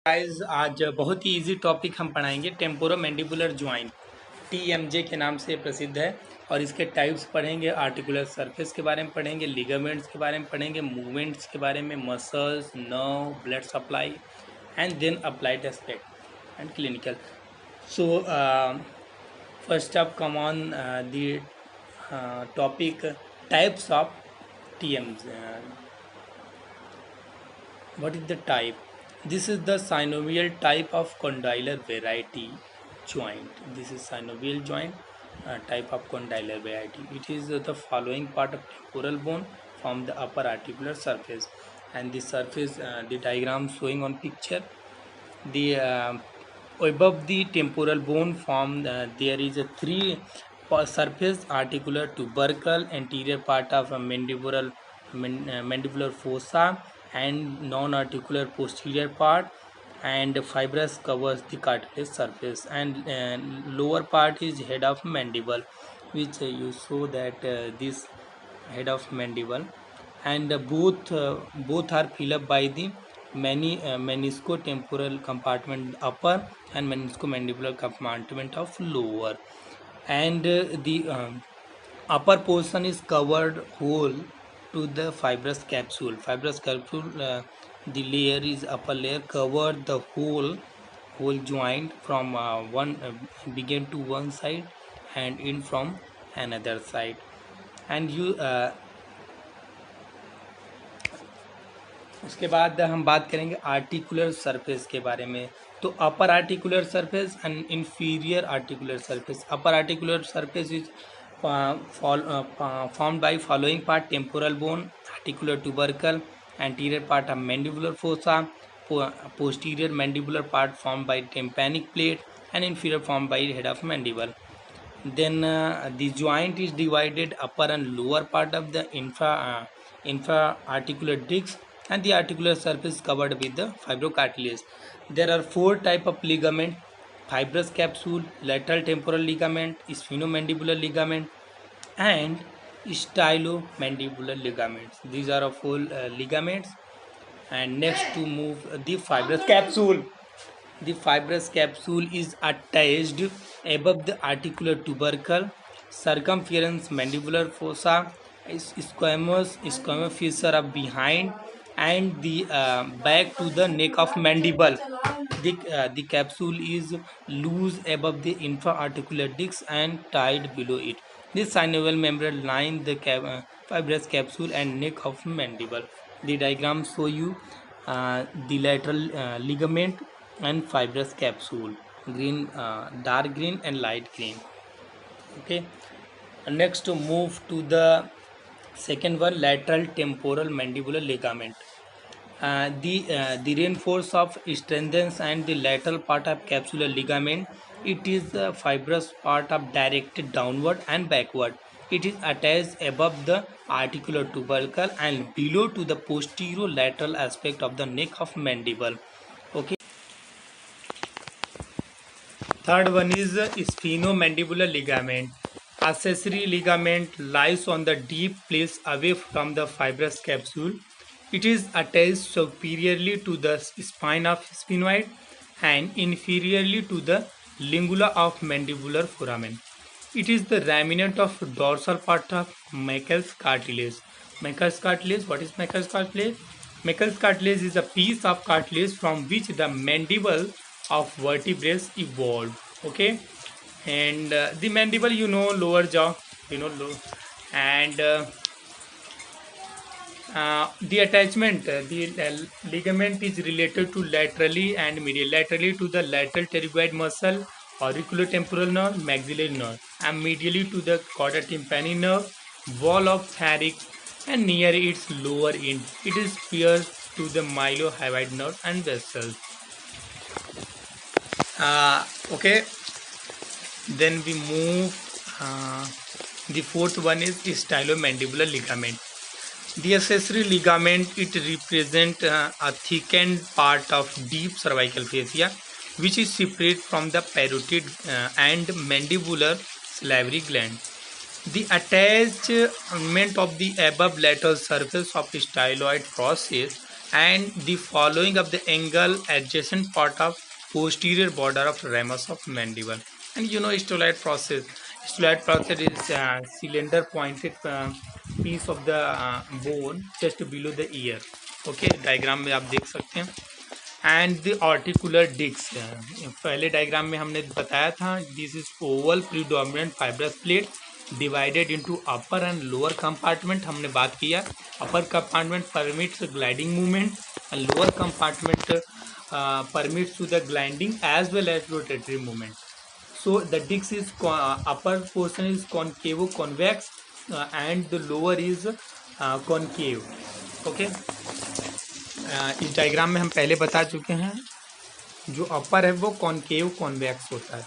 Guys आज बहुत ही easy topic हम पढ़ाएंगे टेम्पोरोमैंडिबुलर ज्वाइंट टीएमजे के नाम से प्रसिद्ध है। और इसके टाइप्स पढ़ेंगे, आर्टिकुलर सरफेस के बारे में पढ़ेंगे, लिगामेंट्स के बारे में पढ़ेंगे, मूवमेंट्स के बारे में, muscles, nerve, blood supply and then applied aspect and clinical. So first up come on the topic types of TMJ. What is the type? This is the synovial type of condylar variety joint. This is synovial joint type of condylar variety. It is the following part of temporal bone from the upper articular surface, and the surface, the diagram showing on picture. The above the temporal bone form, there is a three surface articular tubercle, anterior part of a mandibular fossa, and non-articular posterior part, and fibrous covers the cartilage surface, and lower part is head of mandible, which you show that this head of mandible, and both are filled up by the meniscotemporal compartment upper and meniscomandibular compartment of lower, and the upper portion is covered whole to the fibrous capsule. Fibrous capsule, the layer is upper layer covered the whole joint from one begin to one side and in from another side. And you उसके बाद हम बात करेंगे articular surface के बारे में। तो upper articular surface and inferior articular surface. Upper articular surface is formed by following part: temporal bone, articular tubercle, anterior part of mandibular fossa, posterior mandibular part formed by tympanic plate, and inferior formed by head of mandible. Then the joint is divided upper and lower part of the infra-articular disc, and the articular surface covered with the fibrocartilage. There are four type of ligament: fibrous capsule, lateral temporal ligament, sphenomandibular ligament, and stylomandibular ligaments. These are four ligaments. And next to move the fibrous capsule. The fibrous capsule is attached above the articular tubercle, circumference mandibular fossa, squamous fissure of behind, and the back to the neck of mandible. The capsule is loose above the infra-articular disc and tied below it. This synovial membrane line the fibrous capsule and neck of mandible. The diagram show you the lateral ligament and fibrous capsule, green, dark green and light green. Okay, next to move to the second one, lateral temporal mandibular ligament. The reinforce of strengthens and the lateral part of capsular ligament. It is the fibrous part of directed downward and backward. It is attached above the articular tubercle and below to the posterior lateral aspect of the neck of mandible. Okay. Third one is sphenomandibular ligament. Accessory ligament lies on the deep place away from the fibrous capsule. It is attached superiorly to the spine of sphenoid and inferiorly to the lingula of mandibular foramen. It is the remnant of dorsal part of Meckel's cartilage. Meckel's cartilage, what is Meckel's cartilage? Meckel's cartilage is a piece of cartilage from which the mandible of vertebrates evolved. Okay, and the mandible, you know, lower jaw, you know, and the attachment, the ligament is related to laterally and medial. Laterally to the lateral pterygoid muscle, auriculotemporal nerve, maxillary nerve, and medially to the chorda tympani nerve, wall of pharynx, and near its lower end, it is pierced to the mylohyoid nerve and vessels. Okay, then we move. The fourth one is stylomandibular ligament. The accessory ligament, it represents a thickened part of deep cervical fascia, which is separate from the parotid and mandibular salivary gland. The attachment of the above lateral surface of styloid process and the following of the angle adjacent part of posterior border of ramus of mandible. And you know styloid process. Styloid process is cylinder pointed piece of the bone just below the ear. Okay, diagram में आप देख सकते हैं. And the articular disc, पहले diagram में हमने बताया था, this is oval predominant fibrous plate divided into upper and lower compartment. हमने बात किया upper compartment permits gliding movement and lower compartment permits to the gliding as well as rotatory movement. So the disc is upper portion is concavo convex and the lower is concave. Okay. इस diagram में हम पहले बता चुके हैं, जो अपर है वो कॉनकेव कॉन्वेक्स होता है,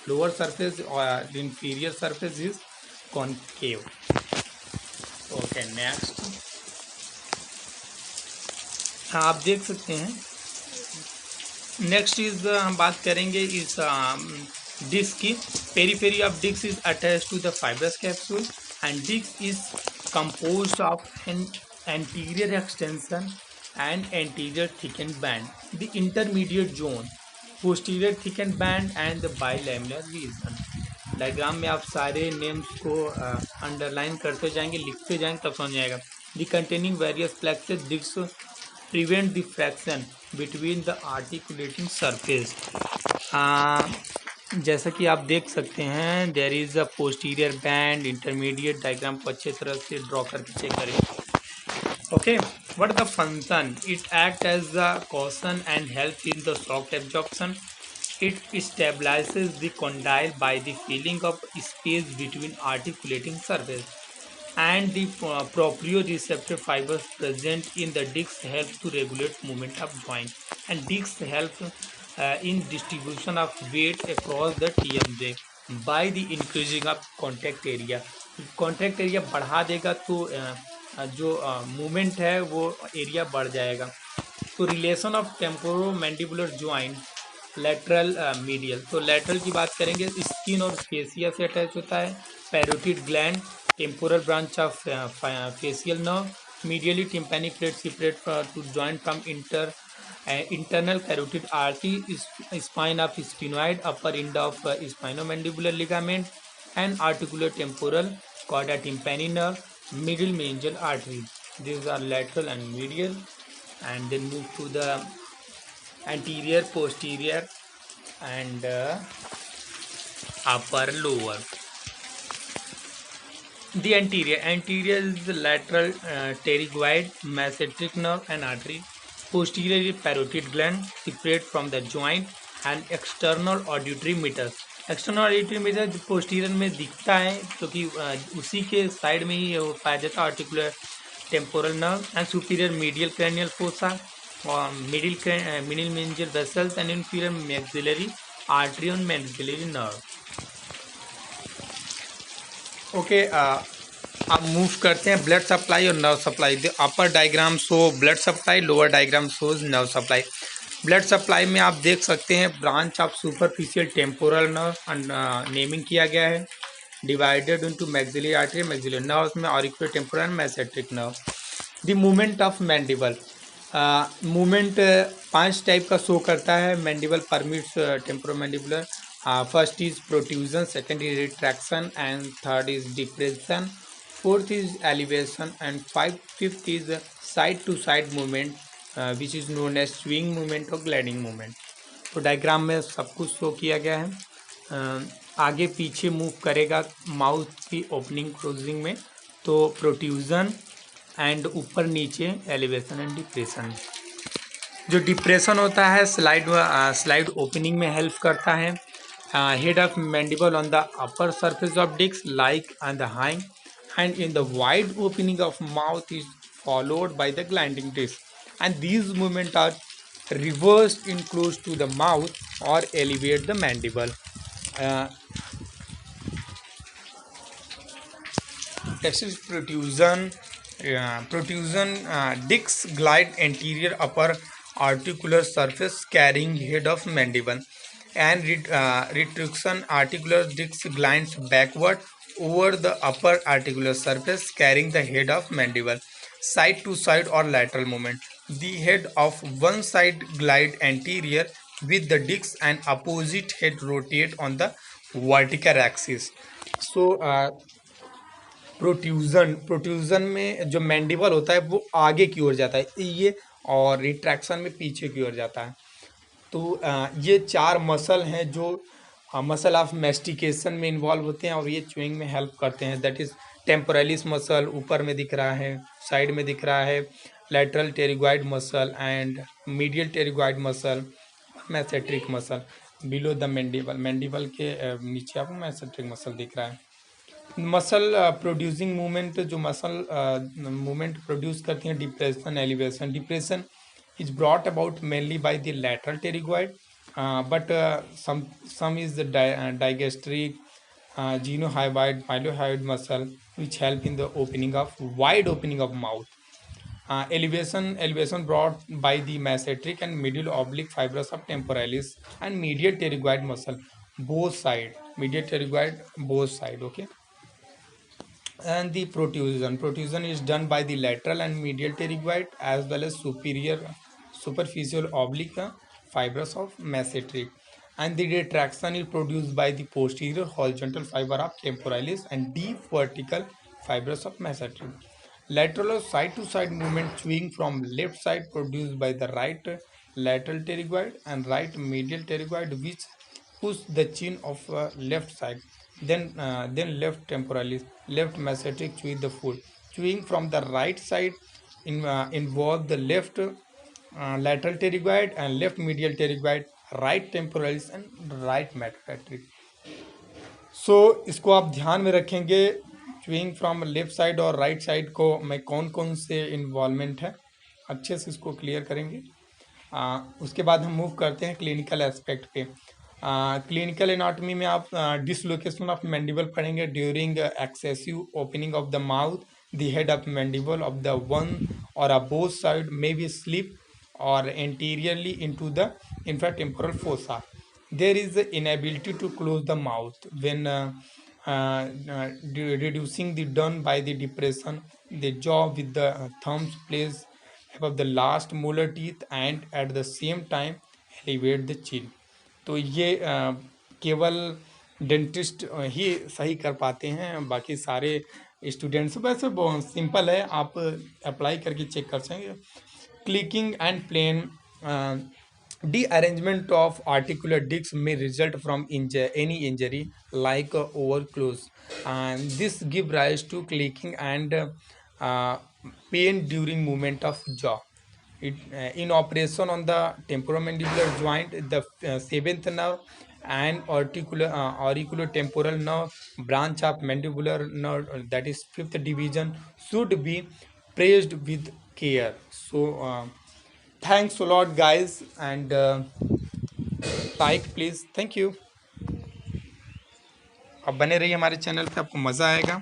लोअर सरफेस और inferior surface is concave. Okay, next आप देख सकते हैं. नेक्स्ट इज हम बात करेंगे इस डिस्क की. Periphery of disc is attach to the fibrous capsule and disc is composed of an anterior extension and anterior thickened band, the intermediate zone, posterior thickened band and the bilaminar region. Diagram में आप सारे names को underline करते जाएंगे, लिखते जाएंगे, तब समझ आएगा. The containing various flexes disc prevent the fraction between the articulating surface. जैसा कि आप देख सकते हैं, there is a posterior band, intermediate. Diagram को अच्छे तरह से ड्रॉ करके चेक करें. Okay, what is the function? It acts as a cushion and helps in the shock absorption. It stabilizes the condyle by the filling of space between articulating surface, and the proprioceptive fibers present in the disc help to regulate movement of joint, and disc help in distribution of weight across the TMJ by the increasing of contact area. Contact area बढ़ा देगा तो जो movement है वो area बढ़ जाएगा. तो relation of temporo mandibular joint lateral medial. तो लेटरल की बात करेंगे, स्किन और फेसिया से अटैच होता है. Parotid gland, temporal branch of facial nerve. Medially tympanic plate separate to joint from internal carotid artery, spine of sphenoid, upper end of spinomandibular ligament and articular temporal chorda tympani nerve, middle meningeal artery. These are lateral and medial. And then move to the anterior, posterior and upper lower. The anterior is the lateral pterygoid, mesenteric nerve and artery. Posterior is parotid gland, separate from the joint and external auditory meter. External auditory meter posterior में दिखता है क्योंकि उसी के side में ही पाया जाता है articular temporal nerve and superior medial cranial fossa और middle meningeal vessels and inferior maxillary artery and maxillary nerve. Okay, अब मूव करते हैं ब्लड सप्लाई और nerve supply. The upper diagram show blood supply, lower diagram shows nerve supply. Blood supply में आप देख सकते हैं branch of superficial temporal nerve naming किया गया है, divided into maxillary artery, maxillary nerves में auricular temporal and mesenteric nerve. The movement of mandible, movement 5 type का शो करता है. Mandible permits temporomandibular. First is protrusion, second is retraction and third is depression, fourth is elevation and fifth is side to side movement which is known as swing movement और gliding movement. तो diagram में सब कुछ show किया गया है. आगे पीछे मूव करेगा माउथ की ओपनिंग क्लोजिंग में, तो प्रोट्रूजन एंड ऊपर नीचे एलिवेशन एंड डिप्रेशन. जो डिप्रेशन होता है स्लाइड ओपनिंग में हेल्प करता है. Head of mandible on the upper surface of disc like on the hind and in the wide opening of mouth is followed by the gliding disc, and these movements are reversed in close to the mouth or elevate the mandible. Next is protrusion. Discs glide anterior upper articular surface carrying head of mandible, and retruction articular disc glides backward over the upper articular surface carrying the head of mandible. Side to side or lateral movement. The head of one side glide anterior with the disc and opposite head rotate on the vertical axis. So protrusion में जो mandible होता है वो आगे की ओर जाता है ये, और रिट्रैक्शन में पीछे की ओर जाता है। तो ये चार मसल हैं जो मसल ऑफ मेस्टिकेशन में इन्वॉल्व होते हैं और ये च्यूइंग में हेल्प करते हैं। दैट इज टेम्पोरलिस मसल ऊपर में दिख रहा है, साइड में दिख रहा है lateral pterygoid muscle and medial pterygoid muscle, masseteric muscle below the mandible. Mandible के नीचे आपको मैसेट्रिक मसल दिख रहा है। मसल प्रोड्यूसिंग मूवमेंट, जो मसल मूवमेंट प्रोड्यूस करती हैं, depression elevation. Depression is brought about mainly by the lateral pterygoid, but some is the digastric, genohyoid, mylohyoid muscle which help in the wide opening of mouth. Elevation brought by the masseteric and medial oblique fibers of temporalis and medial pterygoid muscle, both side, medial pterygoid both side. Okay. And the protrusion is done by the lateral and medial pterygoid as well as superficial oblique fibers of masseteric, and the retraction is produced by the posterior horizontal fiber of temporalis and deep vertical fibers of masseteric. Lateral or side to side movement swing from left side produced by the right lateral pterygoid and right medial pterygoid which push the chin of left side. Then left temporalis, left masseteric chew the foot. Chewing from the right side involve the left lateral pterygoid and left medial pterygoid, right temporalis and right masseteric. सो इसको आप ध्यान में रखेंगे, chewing from left side और right side को में कौन कौन से इन्वॉल्वमेंट है, अच्छे से इसको क्लियर करेंगे। उसके बाद हम मूव करते हैं क्लिनिकल एस्पेक्ट पे। क्लिनिकल एनाटॉमी में आप डिसलोकेशन ऑफ मैंडिबल पढ़ेंगे during excessive opening of the mouth, the head of mandible of the one or uh both side may be slip or anteriorly into the infratemporal fossa. There is the inability to close the mouth when reducing the done by the depression. The jaw with the thumbs placed above the last molar teeth and at the same time elevate the chin. तो ये केवल dentist ही सही कर पाते हैं, बाकी सारे students वैसे बहुत सिंपल है, आप अप्लाई करके चेक कर सकेंगे। Clicking and plain de-arrangement of articular discs may result from any injury like overclose, and this give rise to clicking and pain during movement of jaw. In operation on the temporomandibular joint, the seventh nerve and auriculotemporal nerve branch of mandibular nerve, that is fifth division, should be pressed with care. So thanks a lot guys, and like please, thank you। अब बने रहिए हमारे channel पे, आपको मज़ा आएगा।